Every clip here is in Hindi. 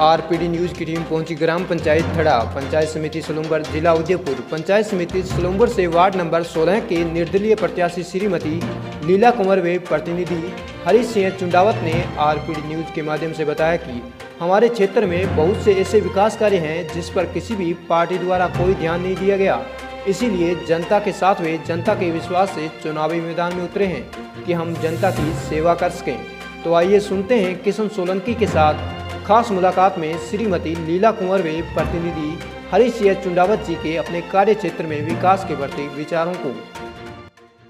आरपीडी न्यूज़ की टीम पहुंची ग्राम पंचायत थड़ा, पंचायत समिति सलूम्बर, जिला उदयपुर। पंचायत समिति सलूम्बर से वार्ड नंबर 16 के निर्दलीय प्रत्याशी श्रीमती लीला कुंवर व प्रतिनिधि हरीश सिंह चुंडावत ने आरपीडी न्यूज़ के माध्यम से बताया कि हमारे क्षेत्र में बहुत से ऐसे विकास कार्य हैं जिस पर किसी भी पार्टी द्वारा कोई ध्यान नहीं दिया गया। इसीलिए जनता के साथ वे जनता के विश्वास से चुनावी मैदान में उतरे हैं कि हम जनता की सेवा कर सकें। तो आइए सुनते हैं किशन सोलंकी के साथ खास मुलाकात में श्रीमती लीला कुंवर व प्रतिनिधि हरीश सिंह चुंडावत जी के अपने कार्य क्षेत्र में विकास के प्रति विचारों को।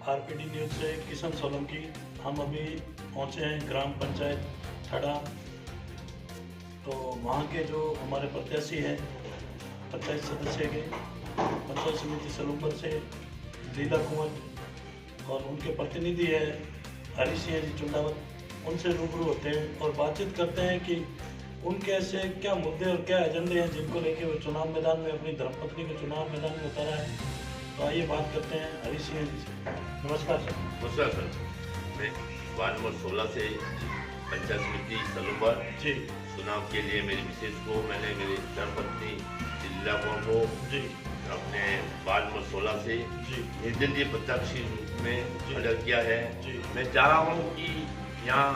आरपीडी न्यूज़ से किशन सोलंकी। हम अभी पहुंचे हैं ग्राम पंचायत थड़ा। तो वहाँ के जो हमारे प्रत्याशी हैं पंचायत सदस्य के पंचायत समिति सलूम्बर से लीला कुंवर और उनके प्रतिनिधि है हरीश सिंह जी चुंडावत, उनसे रूबरू होते हैं और बातचीत करते हैं कि उनके ऐसे क्या मुद्दे और क्या एजेंडे हैं जिनको लेके वो चुनाव मैदान में अपनी धर्मपत्नी को चुनाव मैदान में उतारा है। तो आइए बात करते हैं हरीश सिंह जी से। नमस्कार सर। नमस्कार सर। मैं वार्ड नंबर 16 से पंचायत समिति सलूम्बर जी चुनाव के लिए मेरी मिसेज को मैंने मेरी धर्मपत्नी लीला कुंवर को जी अपने वार्ड नंबर 16 से जी निर्दलीय प्रत्याशी रूप में खड़ा किया है। जी मैं चाह रहा हूँ कि यहाँ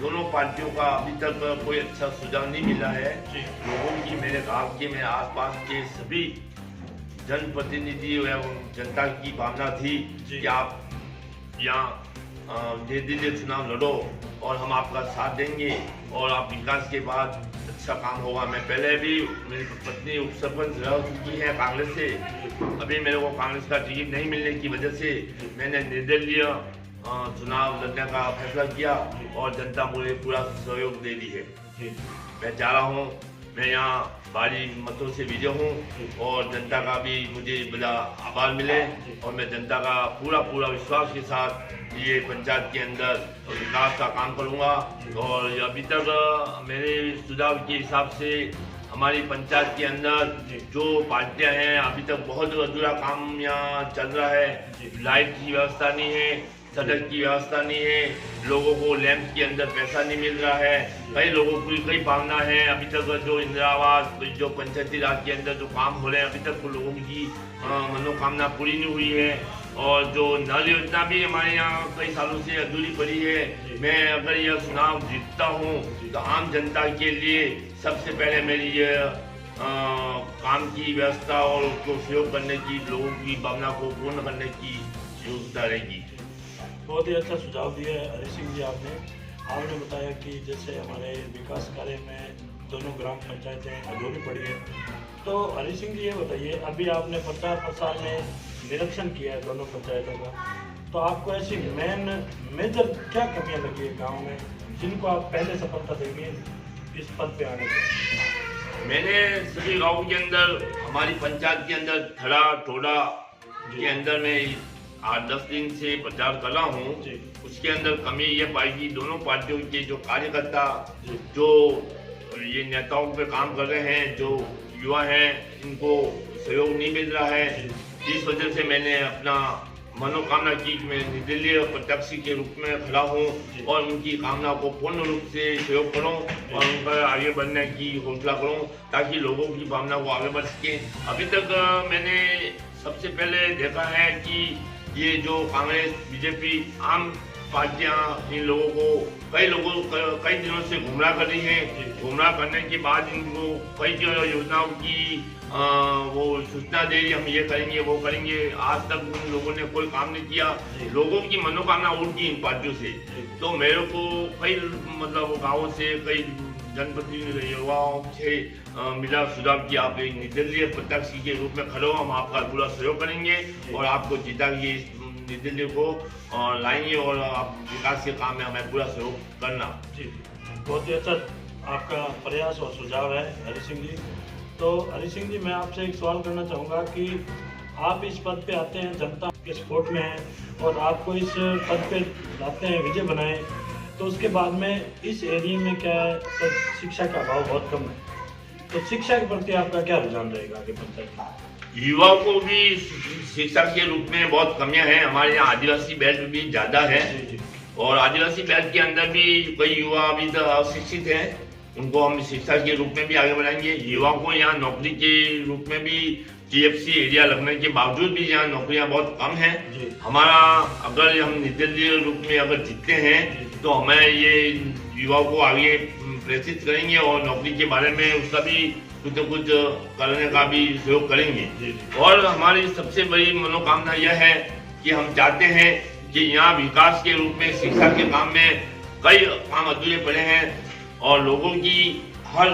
दोनों पार्टियों का अभी तक कोई अच्छा सुझाव नहीं मिला है। जी लोगों की मेरे गांव के में आसपास के सभी जनप्रतिनिधि एवं जनता की भावना थी कि आप यहाँ निर्दलीय चुनाव लड़ो और हम आपका साथ देंगे और आप विकास के बाद अच्छा काम होगा। मैं पहले भी मेरी पत्नी उप सरपंच रह चुकी है कांग्रेस से। अभी मेरे को कांग्रेस का टिकट नहीं मिलने की वजह से मैंने निर्दलीय चुनाव लड़ने का फैसला किया और जनता मुझे पूरा सहयोग दे दी है। मैं चाह रहा हूँ मैं यहाँ भारी मतों से विजय हूँ और जनता का भी मुझे बड़ा आभार मिले और मैं जनता का पूरा विश्वास के साथ ये पंचायत के अंदर विकास का काम करूँगा। और अभी तक मेरे सुझाव के हिसाब से हमारी पंचायत के अंदर जो पार्टियां हैं अभी तक बहुत अधूरा काम यहाँ चल रहा है। लाइट की व्यवस्था नहीं है, सड़क की व्यवस्था नहीं है, लोगों को लैंप के अंदर पैसा नहीं मिल रहा है। कई लोगों की कई भावना है अभी तक जो इंदिरा आवास जो पंचायती राज के अंदर जो काम हो रहे हैं अभी तक लोगों की मनोकामना पूरी नहीं हुई है। और जो नल योजना भी हमारे यहाँ कई सालों से अधूरी पड़ी है। मैं अगर यह चुनाव जीतता हूँ तो आम जनता के लिए सबसे पहले मेरी ये काम की व्यवस्था और उसको सहयोग करने की, लोगों की भावना को पूर्ण करने की योजना रहेगी। बहुत ही अच्छा सुझाव दिया है हरीश सिंह जी आपने बताया कि जैसे हमारे विकास कार्य में दोनों ग्राम पंचायतें अधूरी पड़ी है। तो हरीश सिंह जी ये बताइए, अभी आपने 50 साल में निरीक्षण किया है दोनों पंचायतों का, तो आपको ऐसी मेजर क्या कमियां लगी है गांव में जिनको आप पहले सफलता देंगे इस पद पे आने से? मैंने सभी गाँव के अंदर हमारी पंचायत के अंदर थड़ा टोड़ा के अंदर में 8-10 दिन से प्रचार कर रहा हूँ। उसके अंदर कमी ये पाई कि दोनों पार्टियों के जो कार्यकर्ता जो ये नेताओं पे काम कर रहे हैं, जो युवा हैं, इनको सहयोग नहीं मिल रहा है। इस वजह से मैंने अपना मनोकामना की कि मैं निर्दलीय प्रत्याशी के रूप में खड़ा हूँ और उनकी कामना को पूर्ण रूप से सहयोग करूँ और उनका आगे बढ़ने की हौसला करूँ ताकि लोगों की भावना को आगे बढ़ सके। अभी तक मैंने सबसे पहले देखा है कि ये जो कांग्रेस बीजेपी आम पार्टियां इन लोगों को कई दिनों से गुमराह कर रही हैं। गुमराह करने के बाद इनको कई योजनाओं की वो सूचना दे रही, हम ये करेंगे वो करेंगे। आज तक उन लोगों ने कोई काम नहीं किया। लोगों की मनोकामना उठी इन पार्टियों से। तो मेरे को कई मतलब गाँवों से कई जनप्रतिनिधि युवाओं से मिला सुझाव कि आप एक निर्दलीय प्रत्याशी के रूप में खड़े हो, हम आपका पूरा सहयोग करेंगे और आपको जीताएंगे, निर्दलीय को लाएंगे और आप विकास के काम में हमें पूरा सहयोग करना। जी बहुत ही अच्छा आपका प्रयास और सुझाव है हरीश सिंह जी। तो हरीश सिंह जी मैं आपसे एक सवाल करना चाहूँगा कि आप इस पद पे आते हैं, जनता के सपोर्ट में हैं और आपको इस पद पे लाते हैं, विजय बनाए, तो उसके बाद में इस एरिया में क्या है तो शिक्षा का अभाव बहुत कम है। तो शिक्षा के प्रति आपका क्या रुझान रहेगा आगे पंचायत में? युवाओं को भी शिक्षा के रूप में बहुत कमियां हैं। हमारे यहाँ आदिवासी बेल्ट भी ज्यादा है और आदिवासी बेल्ट के अंदर भी कई युवा अभी तक अशिक्षित हैं। उनको हम शिक्षा के रूप में भी आगे बढ़ाएंगे। युवाओं को यहाँ नौकरी के रूप में भी TFC एरिया लगने के बावजूद भी यहाँ नौकरियां बहुत कम हैं। हमारा अगर हम निर्दलीय रूप में अगर जीतते हैं तो हमें ये युवाओं को आगे प्रेरित करेंगे और नौकरी के बारे में उसका भी कुछ न कुछ करने का भी सहयोग करेंगे। और हमारी सबसे बड़ी मनोकामना यह है कि हम चाहते हैं कि यहाँ विकास के रूप में शिक्षा के काम में कई काम अधूरे पड़े हैं और लोगों की हर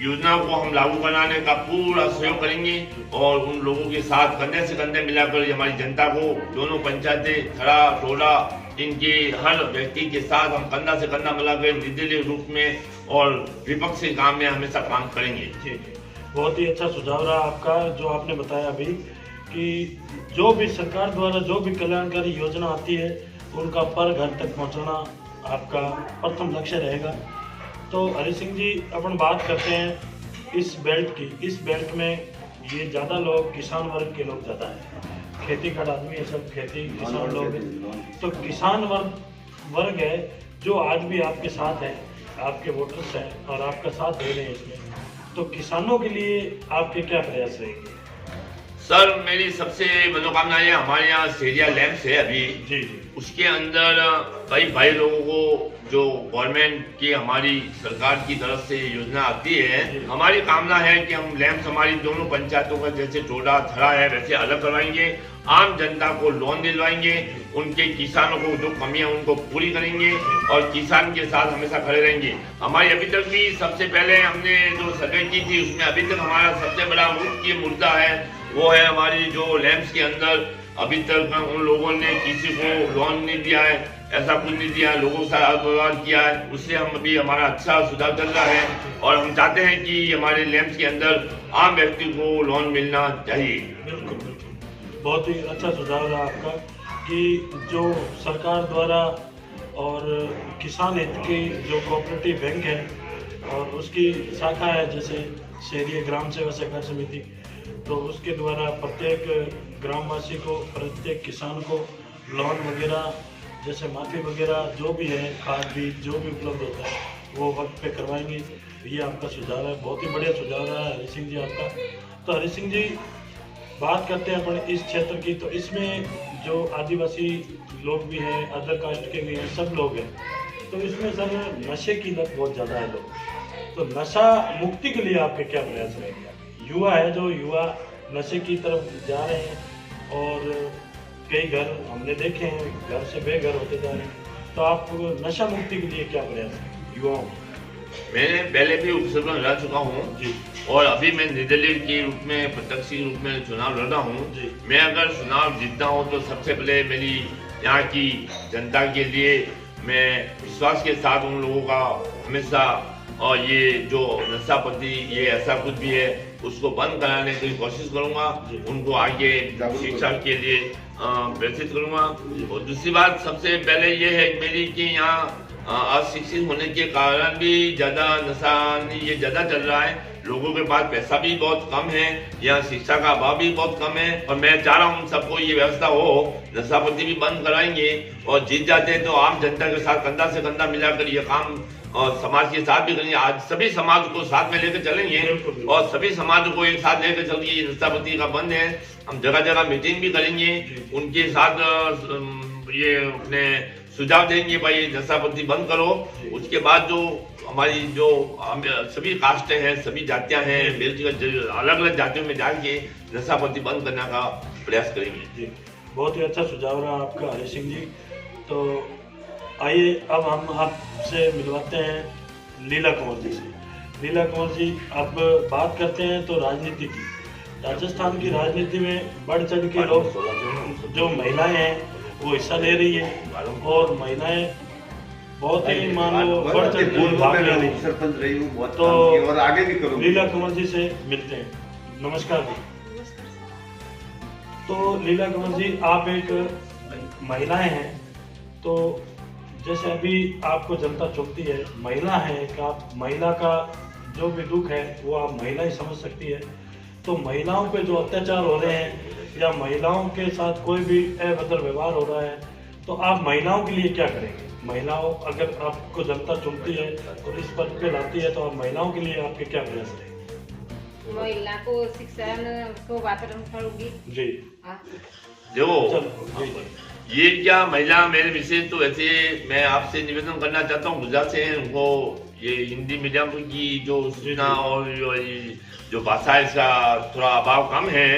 योजना को हम लागू बनाने का पूरा सहयोग करेंगे और उन लोगों के साथ कंधे से कंधे मिलाकर हमारी जनता को दोनों पंचायतें खड़ा टोला इनके हर व्यक्ति के साथ हम कंधा से कंधा मिलाकर निर्दलीय रूप में और विपक्ष के काम में हमेशा काम करेंगे। बहुत ही अच्छा सुझाव रहा आपका जो आपने बताया अभी कि जो भी सरकार द्वारा जो भी कल्याणकारी योजना आती है उनका पर घर तक पहुंचाना आपका प्रथम लक्ष्य रहेगा। तो हरि सिंह जी अपन बात करते हैं इस बेल्ट की। इस बेल्ट में ये ज़्यादा लोग किसान वर्ग के लोग ज़्यादा हैं, खेती का आदमी है, सब खेती किसान लोग हैं। तो किसान वर्ग है जो आज भी आपके साथ है, आपके वोटर्स हैं और आपका साथ दे रहे हैं इसमें। तो किसानों के लिए आपके क्या प्रयास रहेंगे? सर मेरी सबसे मनोकामना है, हमारे यहाँ सेरिया लैंप्स है अभी जी उसके अंदर कई भाई लोगों को जो गवर्नमेंट की हमारी सरकार की तरफ से योजना आती है, हमारी कामना है कि हम लैंप्स हमारी दोनों पंचायतों का जैसे टोडा थड़ा है वैसे अलग करवाएंगे, आम जनता को लोन दिलवाएंगे, उनके किसानों को जो कमियां उनको पूरी करेंगे और किसान के साथ हमेशा खड़े रहेंगे। हमारी अभी तक भी सबसे पहले हमने जो सर्वे की थी उसमें अभी तक हमारा सबसे बड़ा मुख्य मुद्दा है वो है हमारी जो लैंप्स के अंदर अभी तक उन लोगों ने किसी को लोन नहीं दिया है, ऐसा कुछ नहीं दिया, लोगों के साथ व्यवहार किया है। उससे हम अभी हमारा अच्छा सुधार चल रहा है और हम चाहते हैं कि हमारे लैंप्स के अंदर आम व्यक्ति को लोन मिलना चाहिए। बिल्कुल बिल्कुल, बहुत ही अच्छा सुझाव रहा आपका कि जो सरकार द्वारा और किसान हित की जो कोऑपरेटिव बैंक है और उसकी शाखा है जैसे शहरीय ग्राम सेवा सहकार समिति, तो उसके द्वारा प्रत्येक ग्रामवासी को, प्रत्येक किसान को लोन वगैरह जैसे माफी वगैरह जो भी है, खाद बीज जो भी उपलब्ध होता है वो वक्त पे करवाएंगे। ये आपका सुझाव है, बहुत ही बढ़िया सुझाव रहा है हरि सिंह जी आपका। तो हरि सिंह जी बात करते हैं अपन इस क्षेत्र की, तो इसमें जो आदिवासी लोग भी हैं, अदर कास्ट के भी हैं, सब लोग हैं, तो इसमें सर नशे की लत बहुत ज़्यादा है लोग। तो नशा मुक्ति के लिए आपके क्या प्रयास रहेंगे? युवा है जो युवा नशे की तरफ जा रहे हैं और कई घर हमने देखे हैं घर से बेघर होते जा रहे हैं, तो आप नशा मुक्ति के लिए क्या प्रयास है युवाओं? मैंने पहले भी उपसरपंच रह चुका हूँ और अभी मैं निर्दलीय के रूप में प्रत्यक्ष रूप में चुनाव लड़ रहा हूँ। मैं अगर चुनाव जीतता हूँ तो सबसे पहले मेरी यहाँ की जनता के लिए मैं विश्वास के साथ उन लोगों का हमेशा और ये जो नशापति ये ऐसा कुछ भी है उसको बंद कराने की कोशिश करूंगा, उनको आगे शिक्षा के लिए प्रेरित करूंगा। और दूसरी बात सबसे पहले ये है मेरी कि यहाँ अशिक्षित होने के कारण भी ज्यादा नशा ये ज्यादा चल रहा है, लोगों के पास पैसा भी बहुत कम है, यहाँ शिक्षा का अभाव भी बहुत कम है और मैं चाह रहा हूँ सबको ये व्यवस्था हो, नशापति भी बंद कराएंगे और जीत जाते हैं तो आम जनता के साथ कंधा से कंधा मिलाकर ये काम और समाज के साथ भी करेंगे। आज सभी समाज को साथ में लेकर चलेंगे और सभी समाज को एक साथ लेकर चलेंगे। ये नशापति का बंद है, हम जगह जगह मीटिंग भी करेंगे, उनके साथ ये अपने सुझाव देंगे भाई नशापति बंद करो। उसके बाद जो हमारी जो सभी कास्टें हैं, सभी जातियां हैं, अलग अलग जातियों में जाके नशापति बंद करने का प्रयास करेंगे। बहुत ही अच्छा सुझाव रहा आपका हरि सिंह जी। तो आइए अब हम आपसे मिलवाते हैं लीला कंवर जी से। लीला कंवर जी, अब बात करते हैं तो राजनीति की। राजस्थान की राजनीति में बढ़ चढ़ के लोग जो महिलाएं हैं वो हिस्सा ले रही है और महिलाएं बहुत ही मान लो बढ़ चढ़ के भाग ले रही है। तो लीला कंवर जी से मिलते हैं। नमस्कार जी। तो लीला कंवर जी, आप एक महिलाएं हैं, तो जैसे अभी आपको जनता चुनती है, महिला है, आप महिला का जो भी दुख है वो आप महिला ही समझ सकती है। तो महिलाओं पे जो अत्याचार हो रहे हैं या महिलाओं के साथ कोई भी अभद्र व्यवहार हो रहा है, तो आप महिलाओं के लिए क्या करेंगे? महिलाओं, अगर आपको जनता चुनती है और इस पद पे लाती है तो आप महिलाओं के लिए आपके क्या प्रयास रहेंगे? महिला को शिक्षण को वातावरण करूंगी। जी देखो, चलो जी ये क्या महिला मेरे विषय तो वैसे मैं आपसे निवेदन करना चाहता हूँ, गुजरात से हैं, उनको ये हिंदी मीडियम की जो सूचना और जो भाषा है इसका थोड़ा अभाव कम है।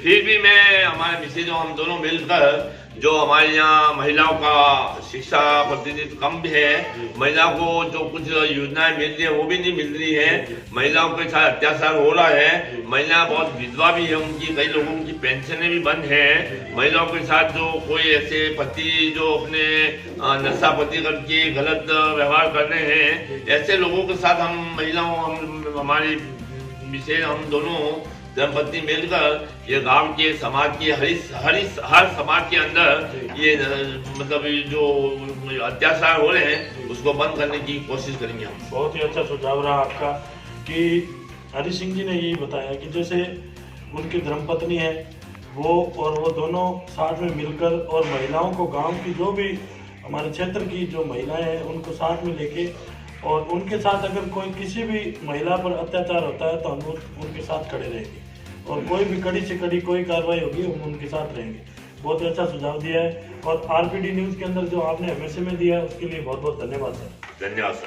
फिर भी मैं हमारे विषय जो हम दोनों मिलकर जो हमारे यहाँ महिलाओं का शिक्षा प्रतिनिधित्व कम भी है, महिलाओं को जो कुछ योजनाएं मिल रही है वो भी नहीं मिल रही है, महिलाओं के साथ अत्याचार हो रहा है, महिला बहुत विधवा भी है, उनकी कई लोगों की पेंशनें भी बंद है, महिलाओं के साथ जो कोई ऐसे पति जो अपने नशापति करके गलत व्यवहार कर रहे हैं, ऐसे लोगों के साथ हम महिलाओं हमारे विषय हम दोनों दंपति मिलकर ये गांव के समाज के हर समाज के अंदर ये मतलब जो अत्याचार हो रहे हैं उसको बंद करने की कोशिश करेंगे हम। बहुत ही अच्छा सुझाव रहा आपका कि हरि सिंह जी ने यही बताया कि जैसे उनकी धर्मपत्नी है वो दोनों साथ में मिलकर और महिलाओं को गांव की जो भी हमारे क्षेत्र की जो महिलाएं हैं उनको साथ में लेके और उनके साथ अगर कोई किसी भी महिला पर अत्याचार होता है तो हम उनके साथ खड़े रहेंगे और कोई भी कड़ी से कड़ी कोई कार्रवाई होगी हम उनके साथ रहेंगे। बहुत ही अच्छा सुझाव दिया है और आरपीडी न्यूज़ के अंदर जो आपने हमेशा में दिया है उसके लिए बहुत बहुत धन्यवाद सर। धन्यवाद सर।